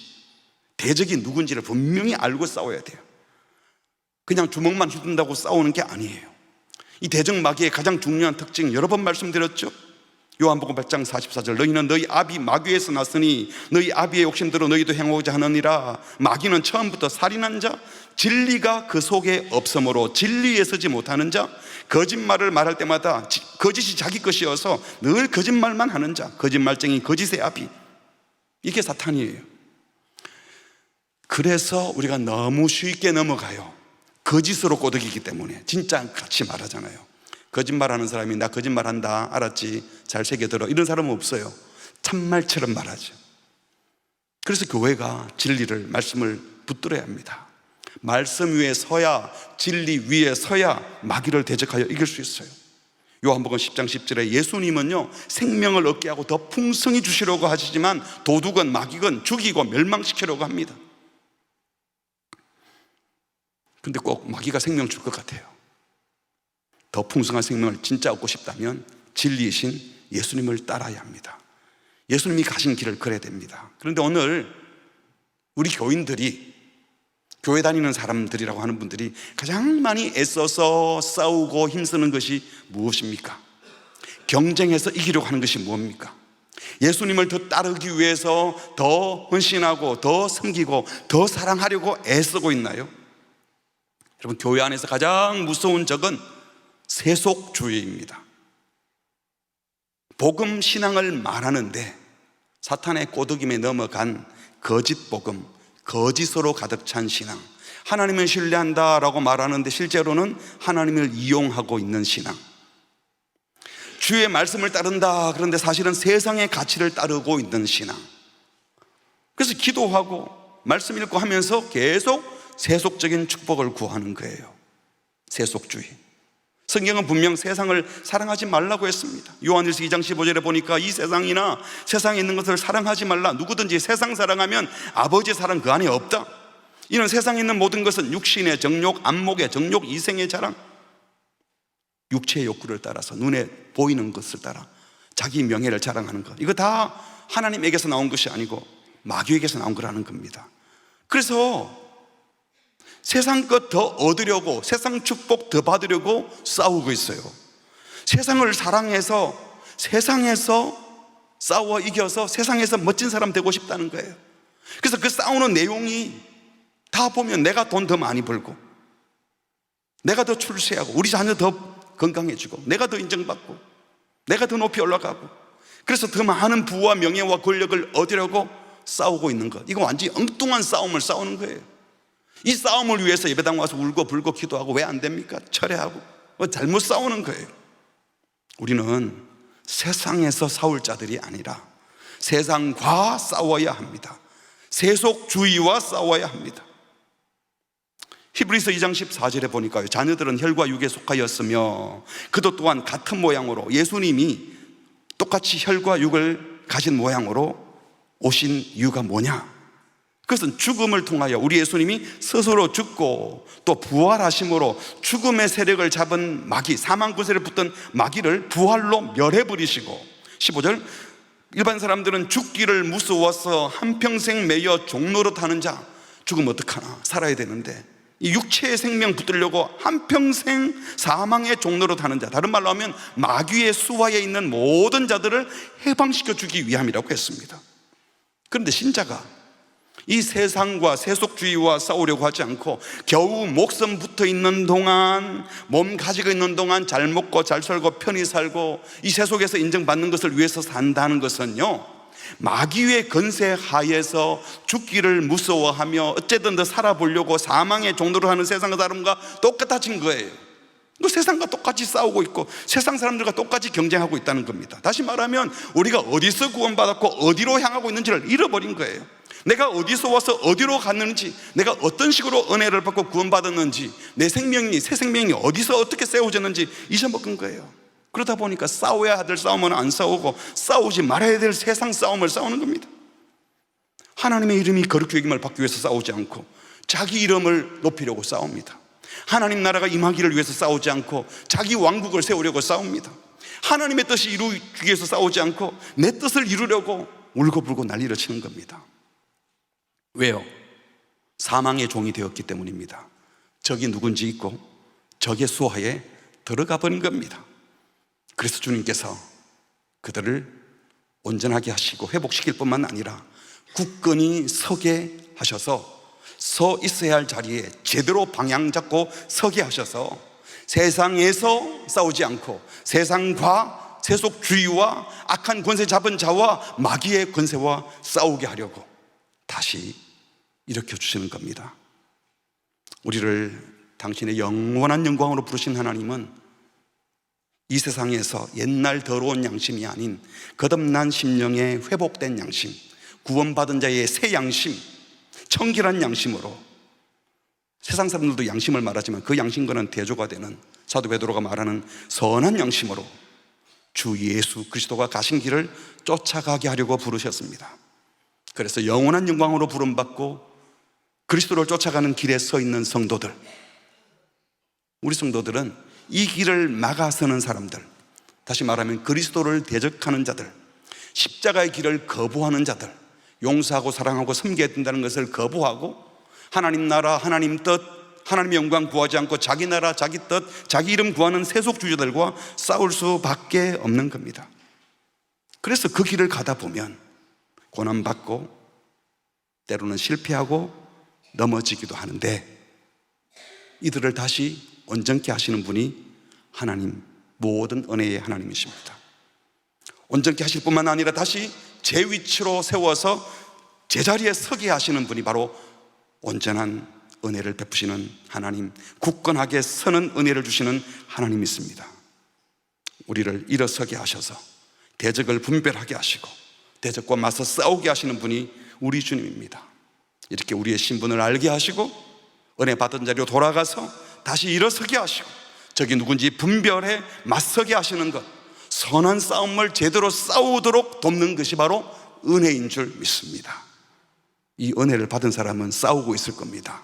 대적이 누군지를 분명히 알고 싸워야 돼요. 그냥 주먹만 휘둔다고 싸우는 게 아니에요. 이 대적 마귀의 가장 중요한 특징 여러 번 말씀드렸죠. 요한복음 8장 44절, 너희는 너희 아비 마귀에서 났으니 너희 아비의 욕심대로 너희도 행하고자 하느니라. 마귀는 처음부터 살인한 자, 진리가 그 속에 없으므로 진리에 서지 못하는 자, 거짓말을 말할 때마다 거짓이 자기 것이어서 늘 거짓말만 하는 자, 거짓말쟁이, 거짓의 아비, 이게 사탄이에요. 그래서 우리가 너무 쉽게 넘어가요. 거짓으로 꼬드기기 때문에. 진짜 같이 말하잖아요. 거짓말하는 사람이 나 거짓말한다, 알았지, 잘 새겨들어, 이런 사람은 없어요. 참말처럼 말하죠. 그래서 교회가 진리를, 말씀을 붙들어야 합니다. 말씀 위에 서야, 진리 위에 서야 마귀를 대적하여 이길 수 있어요. 요한복음 10장 10절에 예수님은요 생명을 얻게 하고 더 풍성히 주시려고 하시지만 도둑은 마귀건 죽이고 멸망시키려고 합니다. 근데 꼭 마귀가 생명 줄 것 같아요. 더 풍성한 생명을 진짜 얻고 싶다면 진리이신 예수님을 따라야 합니다. 예수님이 가신 길을 걸어야 됩니다. 그런데 오늘 우리 교인들이, 교회 다니는 사람들이라고 하는 분들이 가장 많이 애써서 싸우고 힘쓰는 것이 무엇입니까? 경쟁해서 이기려고 하는 것이 무엇입니까? 예수님을 더 따르기 위해서 더 헌신하고 더 섬기고 더 사랑하려고 애쓰고 있나요? 여러분, 교회 안에서 가장 무서운 적은 세속주의입니다. 복음 신앙을 말하는데 사탄의 꼬드김에 넘어간 거짓 복음, 거짓으로 가득 찬 신앙, 하나님을 신뢰한다라고 말하는데 실제로는 하나님을 이용하고 있는 신앙, 주의 말씀을 따른다 그런데 사실은 세상의 가치를 따르고 있는 신앙. 그래서 기도하고 말씀 읽고 하면서 계속 세속적인 축복을 구하는 거예요. 세속주의. 성경은 분명 세상을 사랑하지 말라고 했습니다. 요한일서 2장 15절에 보니까 이 세상이나 세상에 있는 것을 사랑하지 말라. 누구든지 세상 사랑하면 아버지의 사랑 그 안에 없다. 이는 세상에 있는 모든 것은 육신의 정욕, 안목의 정욕, 이생의 자랑, 육체의 욕구를 따라서 눈에 보이는 것을 따라 자기 명예를 자랑하는 것, 이거 다 하나님에게서 나온 것이 아니고 마귀에게서 나온 거라는 겁니다. 그래서 세상 것 더 얻으려고, 세상 축복 더 받으려고 싸우고 있어요. 세상을 사랑해서 세상에서 싸워 이겨서 세상에서 멋진 사람 되고 싶다는 거예요. 그래서 그 싸우는 내용이 다 보면 내가 돈 더 많이 벌고, 내가 더 출세하고, 우리 자녀 더 건강해지고, 내가 더 인정받고, 내가 더 높이 올라가고, 그래서 더 많은 부와 명예와 권력을 얻으려고 싸우고 있는 것, 이거 완전히 엉뚱한 싸움을 싸우는 거예요. 이 싸움을 위해서 예배당 와서 울고 불고 기도하고 왜 안 됩니까? 철회하고 잘못 싸우는 거예요. 우리는 세상에서 싸울 자들이 아니라 세상과 싸워야 합니다. 세속주의와 싸워야 합니다. 히브리서 2장 14절에 보니까요, 자녀들은 혈과 육에 속하였으며 그도 또한 같은 모양으로, 예수님이 똑같이 혈과 육을 가진 모양으로 오신 이유가 뭐냐? 그것은 죽음을 통하여 우리 예수님이 스스로 죽고 또 부활하심으로 죽음의 세력을 잡은 마귀, 사망 권세를 붙던 마귀를 부활로 멸해버리시고, 15절, 일반 사람들은 죽기를 무서워서 한평생 매여 종노릇 하는 자, 죽으면 어떡하나, 살아야 되는데 이 육체의 생명 붙들려고 한평생 사망의 종노릇 하는 자, 다른 말로 하면 마귀의 수하에 있는 모든 자들을 해방시켜 주기 위함이라고 했습니다. 그런데 신자가 이 세상과 세속주의와 싸우려고 하지 않고 겨우 목숨 붙어 있는 동안, 몸 가지고 있는 동안 잘 먹고 잘 살고 편히 살고 이 세속에서 인정받는 것을 위해서 산다는 것은요, 마귀의 건세 하에서 죽기를 무서워하며 어쨌든 더 살아보려고 사망의 종로를 하는 세상의 사람과 똑같아진 거예요. 세상과 똑같이 싸우고 있고 세상 사람들과 똑같이 경쟁하고 있다는 겁니다. 다시 말하면 우리가 어디서 구원받았고 어디로 향하고 있는지를 잃어버린 거예요. 내가 어디서 와서 어디로 갔는지, 내가 어떤 식으로 은혜를 받고 구원받았는지, 내 생명이, 새 생명이 어디서 어떻게 세워졌는지 잊어먹은 거예요. 그러다 보니까 싸워야 될 싸움은 안 싸우고 싸우지 말아야 될 세상 싸움을 싸우는 겁니다. 하나님의 이름이 거룩히 여김을 받기 위해서 싸우지 않고 자기 이름을 높이려고 싸웁니다. 하나님 나라가 임하기를 위해서 싸우지 않고 자기 왕국을 세우려고 싸웁니다. 하나님의 뜻이 이루기 위해서 싸우지 않고 내 뜻을 이루려고 울고불고 난리를 치는 겁니다. 왜요? 사망의 종이 되었기 때문입니다. 적이 누군지 있고 적의 수하에 들어가 버린 겁니다. 그래서 주님께서 그들을 온전하게 하시고 회복시킬 뿐만 아니라 굳건히 서게 하셔서 서 있어야 할 자리에 제대로 방향 잡고 서게 하셔서 세상에서 싸우지 않고 세상과 세속주의와 악한 권세 잡은 자와 마귀의 권세와 싸우게 하려고 다시 일으켜 주시는 겁니다. 우리를 당신의 영원한 영광으로 부르신 하나님은 이 세상에서 옛날 더러운 양심이 아닌 거듭난 심령의 회복된 양심, 구원받은 자의 새 양심, 청결한 양심으로, 세상 사람들도 양심을 말하지만 그 양심과는 대조가 되는 사도 베드로가 말하는 선한 양심으로 주 예수 그리스도가 가신 길을 쫓아가게 하려고 부르셨습니다. 그래서 영원한 영광으로 부름받고 그리스도를 쫓아가는 길에 서 있는 성도들, 우리 성도들은 이 길을 막아서는 사람들, 다시 말하면 그리스도를 대적하는 자들, 십자가의 길을 거부하는 자들, 용서하고 사랑하고 섬겨야 된다는 것을 거부하고 하나님 나라, 하나님 뜻, 하나님의 영광 구하지 않고 자기 나라, 자기 뜻, 자기 이름 구하는 세속주의자들과 싸울 수밖에 없는 겁니다. 그래서 그 길을 가다 보면 고난받고 때로는 실패하고 넘어지기도 하는데, 이들을 다시 온전케 하시는 분이 하나님, 모든 은혜의 하나님이십니다. 온전케 하실 뿐만 아니라 다시 제 위치로 세워서 제자리에 서게 하시는 분이 바로 온전한 은혜를 베푸시는 하나님, 굳건하게 서는 은혜를 주시는 하나님이 있습니다. 우리를 일어서게 하셔서 대적을 분별하게 하시고 대적과 맞서 싸우게 하시는 분이 우리 주님입니다. 이렇게 우리의 신분을 알게 하시고 은혜 받은 자리로 돌아가서 다시 일어서게 하시고 적이 누군지 분별해 맞서게 하시는 것, 선한 싸움을 제대로 싸우도록 돕는 것이 바로 은혜인 줄 믿습니다. 이 은혜를 받은 사람은 싸우고 있을 겁니다.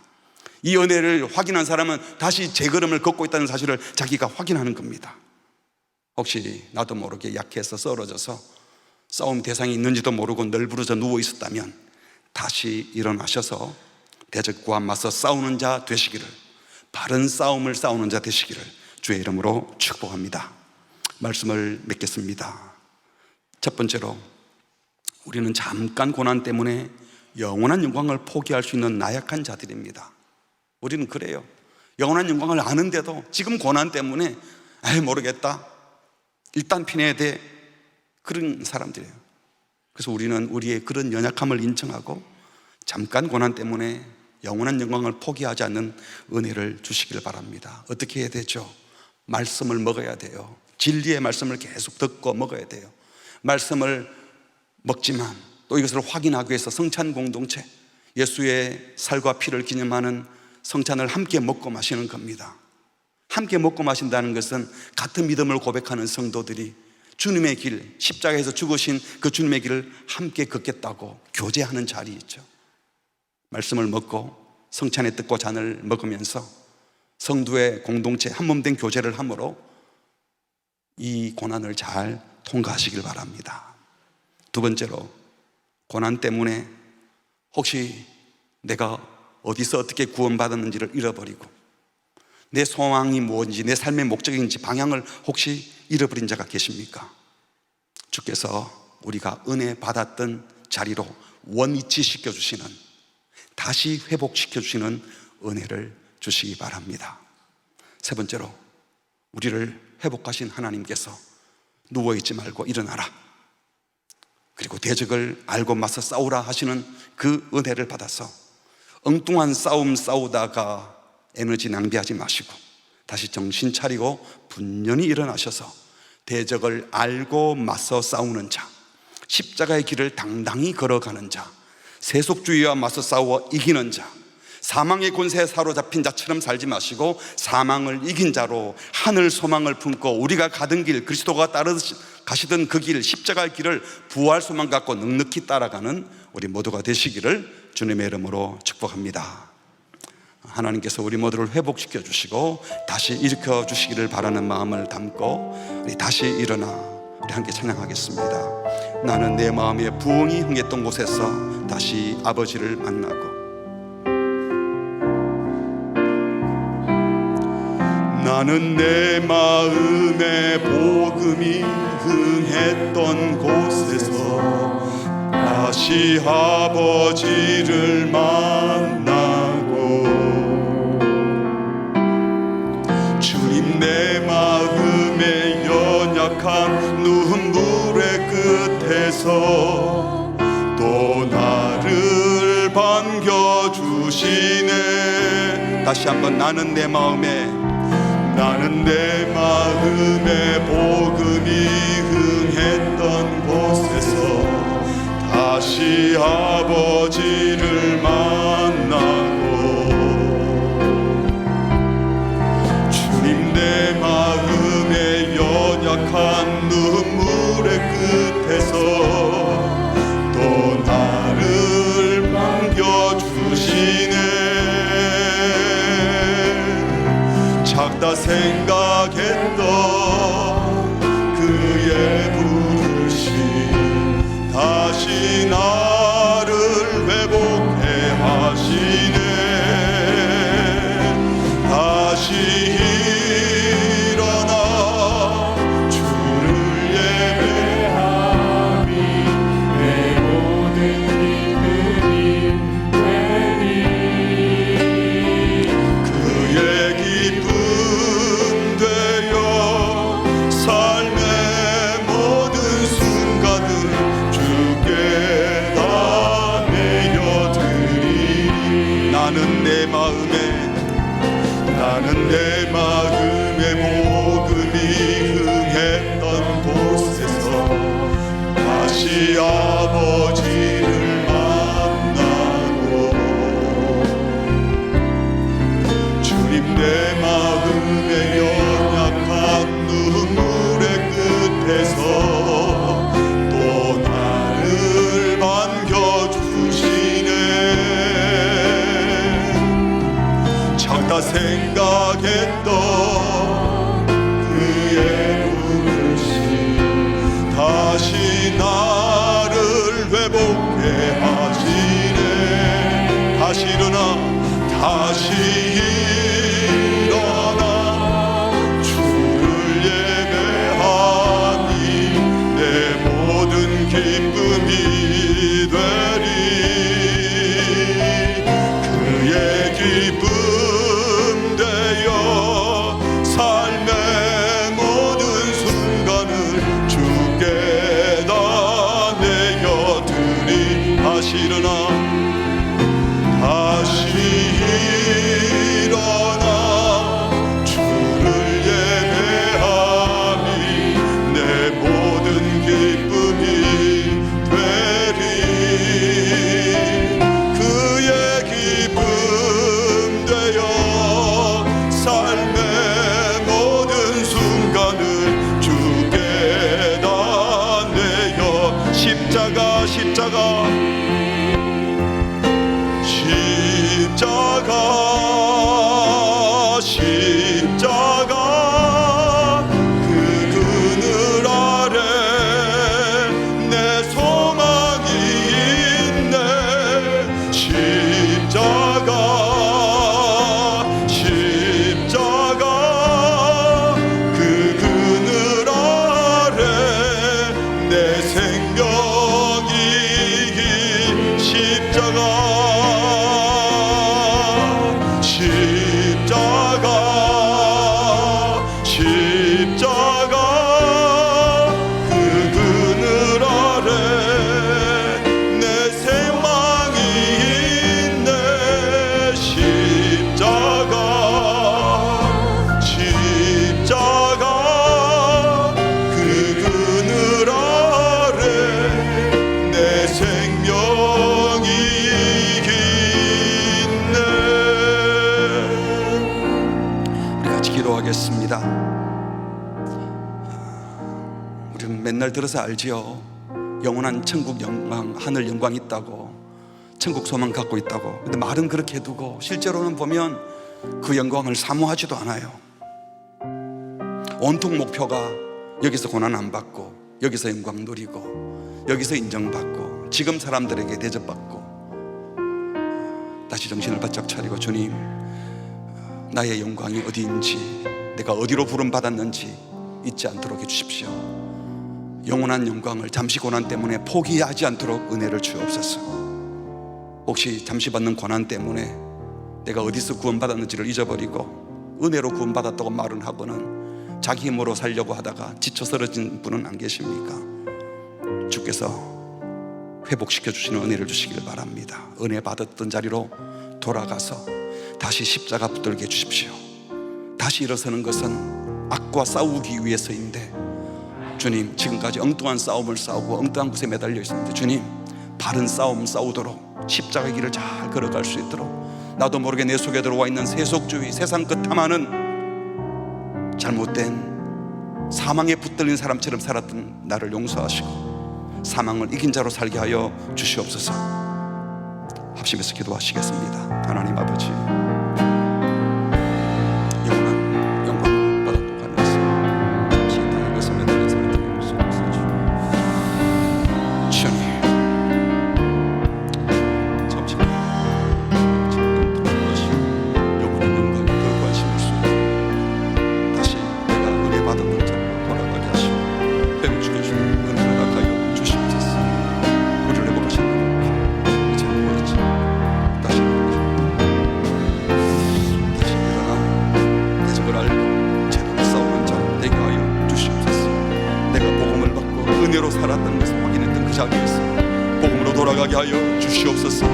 이 은혜를 확인한 사람은 다시 제 걸음을 걷고 있다는 사실을 자기가 확인하는 겁니다. 혹시 나도 모르게 약해서 쓰러져서 싸움 대상이 있는지도 모르고 널브러져 누워 있었다면 다시 일어나셔서 대적과 맞서 싸우는 자 되시기를, 바른 싸움을 싸우는 자 되시기를 주의 이름으로 축복합니다. 말씀을 맺겠습니다. 첫 번째로, 우리는 잠깐 고난 때문에 영원한 영광을 포기할 수 있는 나약한 자들입니다. 우리는 그래요. 영원한 영광을 아는데도 지금 고난 때문에 모르겠다, 일단 피내야 돼, 그런 사람들이에요. 그래서 우리는 우리의 그런 연약함을 인정하고 잠깐 고난 때문에 영원한 영광을 포기하지 않는 은혜를 주시길 바랍니다. 어떻게 해야 되죠? 말씀을 먹어야 돼요. 진리의 말씀을 계속 듣고 먹어야 돼요. 말씀을 먹지만 또 이것을 확인하기 위해서 성찬 공동체, 예수의 살과 피를 기념하는 성찬을 함께 먹고 마시는 겁니다. 함께 먹고 마신다는 것은 같은 믿음을 고백하는 성도들이 주님의 길, 십자가에서 죽으신 그 주님의 길을 함께 걷겠다고 교제하는 자리이죠. 말씀을 먹고 성찬의 뜻과 잔을 먹으면서 성도의 공동체 한몸된 교제를 함으로 이 고난을 잘 통과하시길 바랍니다. 두 번째로, 고난 때문에 혹시 내가 어디서 어떻게 구원받았는지를 잃어버리고 내 소망이 무엇인지, 내 삶의 목적인지 방향을 혹시 잃어버린 자가 계십니까? 주께서 우리가 은혜 받았던 자리로 원위치시켜 주시는, 다시 회복시켜 주시는 은혜를 주시기 바랍니다. 세 번째로, 우리를 회복하신 하나님께서 누워있지 말고 일어나라, 그리고 대적을 알고 맞서 싸우라 하시는 그 은혜를 받아서 엉뚱한 싸움 싸우다가 에너지 낭비하지 마시고 다시 정신 차리고 분연히 일어나셔서 대적을 알고 맞서 싸우는 자, 십자가의 길을 당당히 걸어가는 자, 세속주의와 맞서 싸워 이기는 자, 사망의 권세에 사로잡힌 자처럼 살지 마시고 사망을 이긴 자로 하늘 소망을 품고 우리가 가던 길, 그리스도가 가시던 그 길, 십자가의 길을 부활 소망 갖고 넉넉히 따라가는 우리 모두가 되시기를 주님의 이름으로 축복합니다. 하나님께서 우리 모두를 회복시켜 주시고 다시 일으켜 주시기를 바라는 마음을 담고 우리 다시 일어나 우리 함께 찬양하겠습니다. 나는 내 마음에 부흥이 흥했던 곳에서 다시 아버지를 만나고, 나는 내 마음에 복음이 흥했던 곳에서 다시 아버지를 만나고, 주님 내 마음에 연약한 눈물의 끝에서 또 나를 반겨주시네. 다시 한번, 나는 내 마음에 복음이 흥했던 곳에서 다시 아버지를 만나고, 주님 내 다시 나를 회복해 하시네. 다시 일어나 다시 일어나 주를 예배하니 내 모든 기쁨이 되리. 그의 기쁨 되어 삶의 모든 순간을 주께 다 내어드리. 다시 일어나 다시 일어나 주를 예배하니 내 모든 기쁨이 되리. 그의 기쁨 되어 삶의 모든 순간을 주께 다 내어. 십자가 십자가 십자가 그 그늘 아래 내 소망이 있네. 십자가 그 그늘 아래 내 생명이 십자가 그 그늘 아래 내 생망이 있네. 십자가 그 그늘 아래 내 생명이 있네. 우리 같이 기도하겠습니다. 우리는 맨날 들어서 알지요. 영원한 천국 영광, 하늘 영광이 있다고, 천국 소망 갖고 있다고. 근데 말은 그렇게 해두고 실제로는 보면 그 영광을 사모하지도 않아요. 온통 목표가 여기서 고난 안 받고, 여기서 영광 누리고, 여기서 인정받고, 지금 사람들에게 대접받고. 다시 정신을 바짝 차리고, 주님, 나의 영광이 어디인지, 내가 어디로 부름받았는지 잊지 않도록 해주십시오. 영원한 영광을 잠시 고난 때문에 포기하지 않도록 은혜를 주옵소서. 혹시 잠시 받는 고난 때문에 내가 어디서 구원받았는지를 잊어버리고 은혜로 구원받았다고 말은 하고는 자기 힘으로 살려고 하다가 지쳐 쓰러진 분은 안 계십니까? 주께서 회복시켜 주시는 은혜를 주시길 바랍니다. 은혜 받았던 자리로 돌아가서 다시 십자가 붙들게 해주십시오. 다시 일어서는 것은 악과 싸우기 위해서인데, 주님, 지금까지 엉뚱한 싸움을 싸우고 엉뚱한 곳에 매달려 있었는데, 주님, 바른 싸움 싸우도록 십자가의 길을 잘 걸어갈 수 있도록, 나도 모르게 내 속에 들어와 있는 세속주의, 세상 끝 탐하는 잘못된 사망에 붙들린 사람처럼 살았던 나를 용서하시고 사망을 이긴 자로 살게 하여 주시옵소서. 합심해서 기도하시겠습니다. 하나님 아버지, 영원한 영광을 받았고 가면서 이 땅에 것을 매달린 사람들의 모습을 써주시고, 주님, 잠시만 들어가시고 영원한 영광을 거부하신 모습, 다시 내가 은혜 받았던 자로 돌아가게 하시고 회복시켜주는 은혜를 허락하여 주시옵소서. 우리를 회복하시는 이제 보이지. 다시 일어나 대적을 알고 제대로 싸우는 자 되게 하여 주시옵소서. 내가 복음을 받고 은혜로 살았던 것을 확인했던 그 자리에서 복음으로 돌아가게 하여 주시옵소서.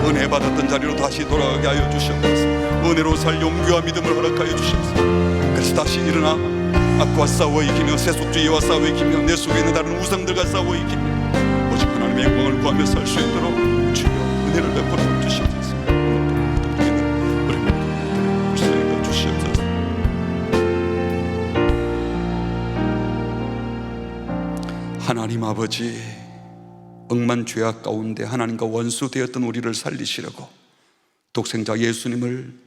은혜 받았던 자리로 다시 돌아가게 하여 주시옵소서. 은혜로 살 용기와 믿음을 허락하여 주시옵소서. 그래서 다시 일어나 악과 싸워 이기며 세속주의와 싸워 이기며 내 속에 있는 다른 우상들과 싸워 이기며 오직 하나님의 영광을 구하며 살 수 있도록 주여 은혜를 베풀어 주시옵소서. 우리 모두 불쌍히 주시옵소서. 하나님 아버지, 억만 죄악 가운데 하나님과 원수 되었던 우리를 살리시려고 독생자 예수님을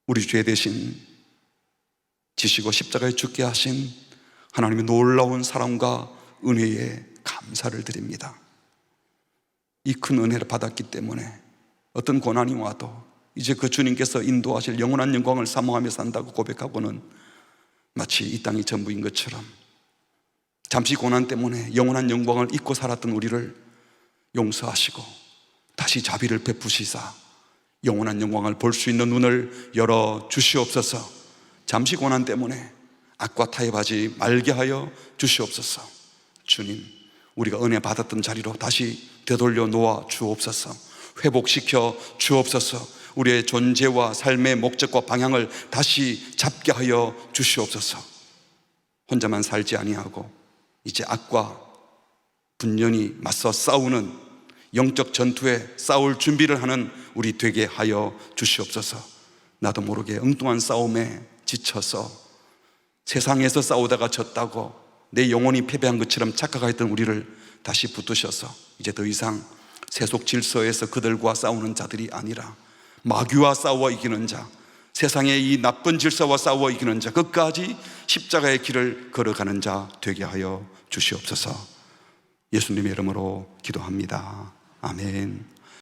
우리 죄 대신 지시고 십자가에 죽게 하신 하나님의 놀라운 사랑과 은혜에 감사를 드립니다. 이 큰 은혜를 받았기 때문에 어떤 고난이 와도 이제 그 주님께서 인도하실 영원한 영광을 사모하며 산다고 고백하고는 마치 이 땅이 전부인 것처럼 잠시 고난 때문에 영원한 영광을 잊고 살았던 우리를 용서하시고 다시 자비를 베푸시사 영원한 영광을 볼 수 있는 눈을 열어 주시옵소서. 잠시 고난 때문에 악과 타협하지 말게 하여 주시옵소서. 주님, 우리가 은혜 받았던 자리로 다시 되돌려 놓아 주옵소서. 회복시켜 주옵소서. 우리의 존재와 삶의 목적과 방향을 다시 잡게 하여 주시옵소서. 혼자만 살지 아니하고 이제 악과 분연히 맞서 싸우는 영적 전투에 싸울 준비를 하는 우리 되게 하여 주시옵소서. 나도 모르게 엉뚱한 싸움에 지쳐서 세상에서 싸우다가 졌다고 내 영혼이 패배한 것처럼 착각했던 우리를 다시 붙드셔서 이제 더 이상 세속 질서에서 그들과 싸우는 자들이 아니라 마귀와 싸워 이기는 자, 세상의 이 나쁜 질서와 싸워 이기는 자, 끝까지 십자가의 길을 걸어가는 자 되게 하여 주시옵소서. 예수님의 이름으로 기도합니다. 아멘.